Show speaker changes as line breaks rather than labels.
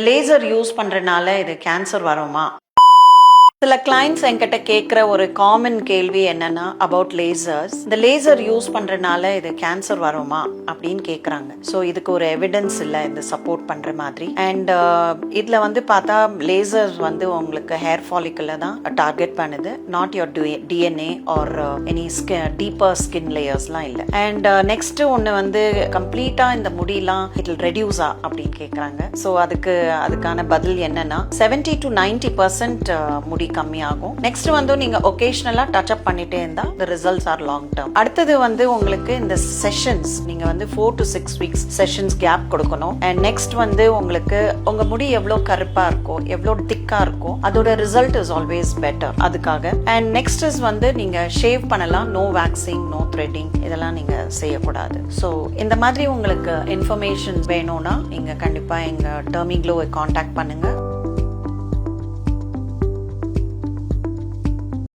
Laser use பண்றதுனால இது cancer வருமா? சில கிளைண்ட்ஸ் என்கிட்ட கேட்குற ஒரு காமன் கேள்வி என்னன்னா அபவுட் லேசர்ஸ். இந்த லேசர் யூஸ் பண்றதுனால இது கேன்சர் வருமா அப்படின்னு கேட்குறாங்க. ஸோ இதுக்கு ஒரு எவிடன்ஸ் இல்லை இந்த சப்போர்ட் பண்ற மாதிரி. அண்ட் இதுல வந்து பார்த்தா லேசர் வந்து உங்களுக்கு ஹேர் ஃபாலிக்கலை தான் டார்கெட் பண்ணுது, not your DNA or any deeper skin லேயர்ஸ்லாம் இல்லை. அண்ட் நெக்ஸ்ட் ஒன்று வந்து கம்ப்ளீட்டா இந்த முடியெல்லாம் இட் ரெடியூஸா அப்படின்னு கேட்குறாங்க. ஸோ அதுக்கான பதில் என்னன்னா 70 to 90% முடி கம்மியாகும். நெக்ஸ்ட் வந்து நீங்க ஒகேஷனலா டச் அப் பண்ணிட்டே இருந்தா the results are long term. அடுத்தது வந்து உங்களுக்கு இந்த செஷன்ஸ் நீங்க வந்து 4 to 6 weeks செஷன்ஸ் கேப் கொடுக்கணும். அண்ட் நெக்ஸ்ட் வந்து உங்களுக்கு உங்க முடி எவ்வளவு கருப்பா இருக்கோ எவ்வளவு திக்கா இருக்கோ அதோட ரிசல்ட் இஸ் ஆல்வேஸ் பெட்டர். அதுக்காக அண்ட் நெக்ஸ்ட் இஸ் வந்து நீங்க ஷேவ் பண்ணலாம், நோ வேக்சிங், நோ த்ரெட்டிங், இதெல்லாம் நீங்க செய்யக்கூடாது. ஸோ இந்த மாதிரி உங்களுக்கு இன்ஃபர்மேஷன் வேணும்னா நீங்க கண்டிப்பா எங்க டெர்மிக்ளோவை கான்டாக்ட் பண்ணுங்க.